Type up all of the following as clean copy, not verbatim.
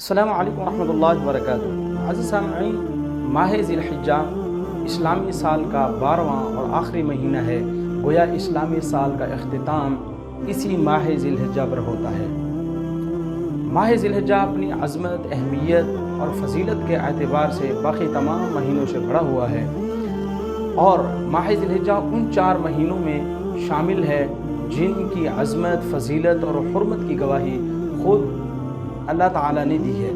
السلام علیکم ورحمۃ اللہ وبرکاتہ۔ عزیز سامعین، ماہ ذی الحجہ اسلامی سال کا 12واں اور آخری مہینہ ہے۔ گویا اسلامی سال کا اختتام اسی ماہ ذی الحجہ پر ہوتا ہے۔ ماہ ذی الحجہ اپنی عظمت، اہمیت اور فضیلت کے اعتبار سے باقی تمام مہینوں سے بڑا ہوا ہے، اور ماہ ذی الحجہ ان 4 مہینوں میں شامل ہے جن کی عظمت، فضیلت اور حرمت کی گواہی خود اللہ تعالیٰ نے دی ہے۔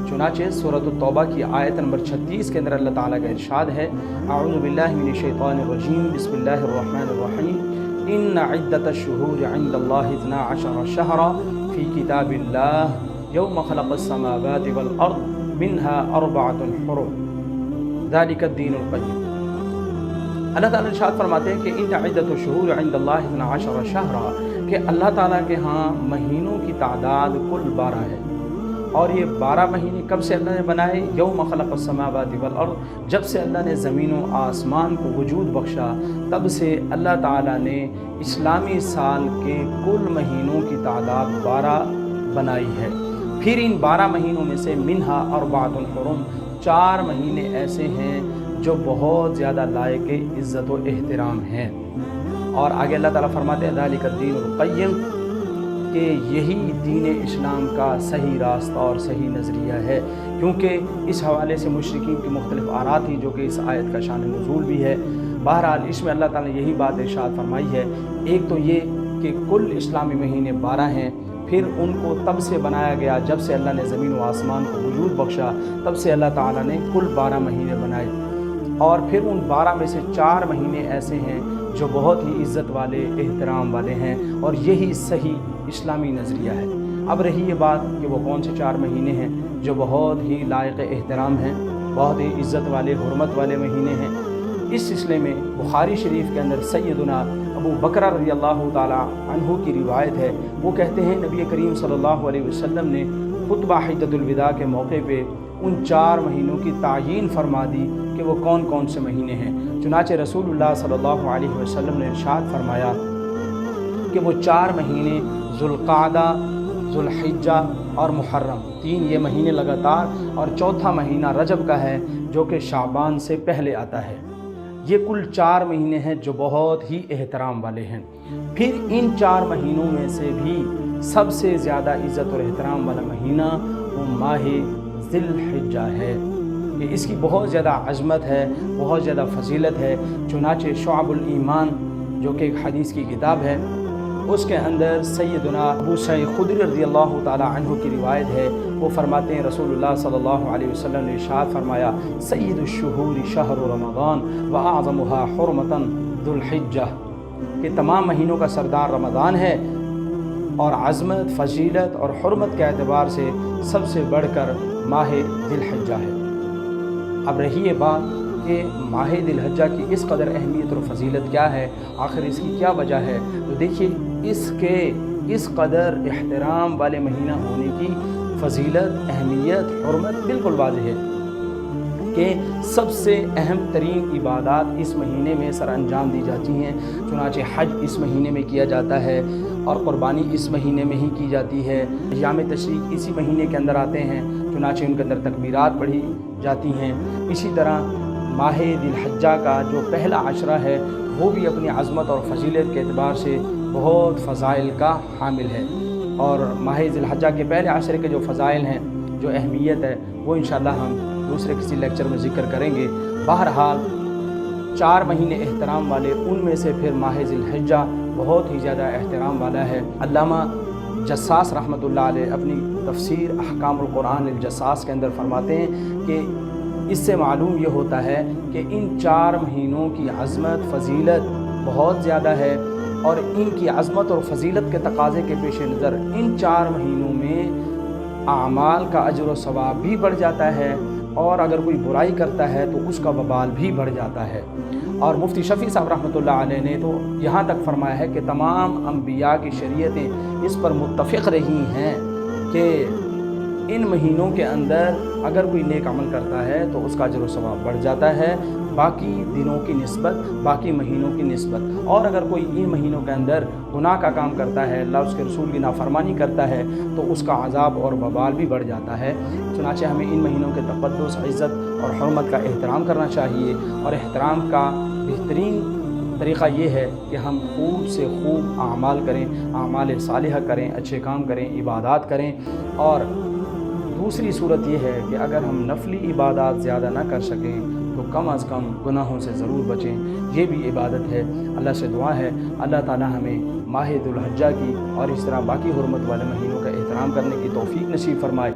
چنانچہ سورۃ التوبہ کی آیت نمبر 36 کے اندر اللہ تعالیٰ کا ارشاد ہے، اعوذ باللہ من الشیطان الرجیم، بسم اللہ الرحمن الرحیم، ان عدۃ الشہور عند اللہ 12 شہرا فی کتاب اللہ یوم خلق السماوات والارض منها 4 حرم ذالک الدین القیم۔ اللہ تعالیٰ ارشاد فرماتے ہیں کہ ان عدۃ الشہور عند اللہ 12 شہرا، کہ اللہ تعالیٰ کے ہاں مہینوں کی تعداد کل 12 ہے، اور یہ 12 مہینے کب سے اللہ نے بنائے؟ یوم خلق السماوات والارض، جب سے اللہ نے زمین و آسمان کو وجود بخشا، تب سے اللہ تعالیٰ نے اسلامی سال کے کل مہینوں کی تعداد 12 بنائی ہے۔ پھر ان 12 مہینوں میں سے منہا 4 حرم، 4 مہینے ایسے ہیں جو بہت زیادہ لائق عزت و احترام ہیں۔ اور آگے اللہ تعالیٰ فرماتے ہیں ذالک الدین القیم، کہ یہی دین اسلام کا صحیح راستہ اور صحیح نظریہ ہے، کیونکہ اس حوالے سے مشرکین کی مختلف آراء تھی، جو کہ اس آیت کا شان نزول بھی ہے۔ بہرحال اس میں اللہ تعالیٰ نے یہی بات ارشاد فرمائی ہے، ایک تو یہ کہ کل اسلامی مہینے 12 ہیں، پھر ان کو تب سے بنایا گیا جب سے اللہ نے زمین و آسمان کو وجود بخشا، تب سے اللہ تعالیٰ نے کل 12 مہینے بنائے، اور پھر ان 12 میں سے 4 مہینے ایسے ہیں جو بہت ہی عزت والے، احترام والے ہیں، اور یہی صحیح اسلامی نظریہ ہے۔ اب رہی یہ بات کہ وہ کون سے 4 مہینے ہیں جو بہت ہی لائق احترام ہیں، بہت ہی عزت والے، حرمت والے مہینے ہیں۔ اس سلسلے میں بخاری شریف کے اندر سیدنا ابو بکر رضی اللہ تعالی عنہ کی روایت ہے، وہ کہتے ہیں نبی کریم صلی اللہ علیہ وسلم نے خطبہ حجۃ الوداع کے موقع پہ ان 4 مہینوں کی تعیین فرما دی کہ وہ کون کون سے مہینے ہیں۔ چنانچہ رسول اللہ صلی اللہ علیہ وسلم نے ارشاد فرمایا کہ وہ 4 مہینے ذوالقعدہ، ذوالحجہ اور محرم، 3 یہ مہینے لگاتار، اور چوتھا مہینہ رجب کا ہے جو کہ شعبان سے پہلے آتا ہے۔ یہ کل 4 مہینے ہیں جو بہت ہی احترام والے ہیں۔ پھر ان 4 مہینوں میں سے بھی سب سے زیادہ عزت اور احترام والا مہینہ وہ ماہ ذی الحجہ ہے، کہ اس کی بہت زیادہ عظمت ہے، بہت زیادہ فضیلت ہے۔ چنانچہ شعب الایمان جو کہ ایک حدیث کی کتاب ہے، اس کے اندر سیدنا ابو سعید خدری رضی اللہ تعالی عنہ کی روایت ہے، وہ فرماتے ہیں رسول اللہ صلی اللہ علیہ وسلم نے ارشاد فرمایا، سید الشہور شہر رمضان واعظمها حرمتا ذو الحجہ، کہ تمام مہینوں کا سردار رمضان ہے، اور عظمت، فضیلت اور حرمت کے اعتبار سے سب سے بڑھ کر ماہ ذی الحجہ ہے۔ اب رہی یہ بات کہ ماہ ذی الحجہ کی اس قدر اہمیت اور فضیلت کیا ہے، آخر اس کی کیا وجہ ہے؟ تو دیکھیے، اس کے اس قدر احترام والے مہینہ ہونے کی فضیلت، اہمیت، حرمت بالکل واضح ہے کہ سب سے اہم ترین عبادات اس مہینے میں سر انجام دی جاتی ہیں۔ چنانچہ حج اس مہینے میں کیا جاتا ہے، اور قربانی اس مہینے میں ہی کی جاتی ہے۔ ایام تشریق اسی مہینے کے اندر آتے ہیں، چنانچہ ان کے اندر تکبیرات پڑھی جاتی ہیں۔ اسی طرح ماہ ذی الحجہ کا جو پہلا عشرہ ہے وہ بھی اپنی عظمت اور فضیلت کے اعتبار سے بہت فضائل کا حامل ہے، اور ماہ ذی الحجہ کے پہلے عشرے کے جو فضائل ہیں، جو اہمیت ہے، وہ انشاءاللہ ہم دوسرے کسی لیکچر میں ذکر کریں گے۔ بہرحال 4 مہینے احترام والے، ان میں سے پھر ماہ ذی الحجہ بہت ہی زیادہ احترام والا ہے۔ علامہ جساس رحمۃ اللہ علیہ اپنی تفسیر احکام القرآن الجساس کے اندر فرماتے ہیں کہ اس سے معلوم یہ ہوتا ہے کہ ان 4 مہینوں کی عظمت، فضیلت بہت زیادہ ہے، اور ان کی عظمت اور فضیلت کے تقاضے کے پیش نظر ان 4 مہینوں میں اعمال کا اجر و ثواب بھی بڑھ جاتا ہے، اور اگر کوئی برائی کرتا ہے تو اس کا وبال بھی بڑھ جاتا ہے۔ اور مفتی شفیع صاحب رحمۃ اللہ علیہ نے تو یہاں تک فرمایا ہے کہ تمام انبیاء کی شریعتیں اس پر متفق رہی ہیں کہ ان مہینوں کے اندر اگر کوئی نیک عمل کرتا ہے تو اس کا اجر و ثواب بڑھ جاتا ہے، باقی دنوں کی نسبت، باقی مہینوں کی نسبت۔ اور اگر کوئی ان مہینوں کے اندر گناہ کا کام کرتا ہے، اللہ اس کے رسول کی نافرمانی کرتا ہے، تو اس کا عذاب اور وبال بھی بڑھ جاتا ہے۔ چنانچہ ہمیں ان مہینوں کے تقدس، عزت اور حرمت کا احترام کرنا چاہیے، اور احترام کا بہترین طریقہ یہ ہے کہ ہم خوب سے خوب اعمال کریں، اعمال صالحہ کریں، اچھے کام کریں، عبادات کریں۔ اور دوسری صورت یہ ہے کہ اگر ہم نفلی عبادات زیادہ نہ کر سکیں تو کم از کم گناہوں سے ضرور بچیں، یہ بھی عبادت ہے۔ اللہ سے دعا ہے اللہ تعالیٰ ہمیں ماہ ذو الحجہ کی اور اس طرح باقی حرمت والے مہینوں کا احترام کرنے کی توفیق نصیب فرمائے۔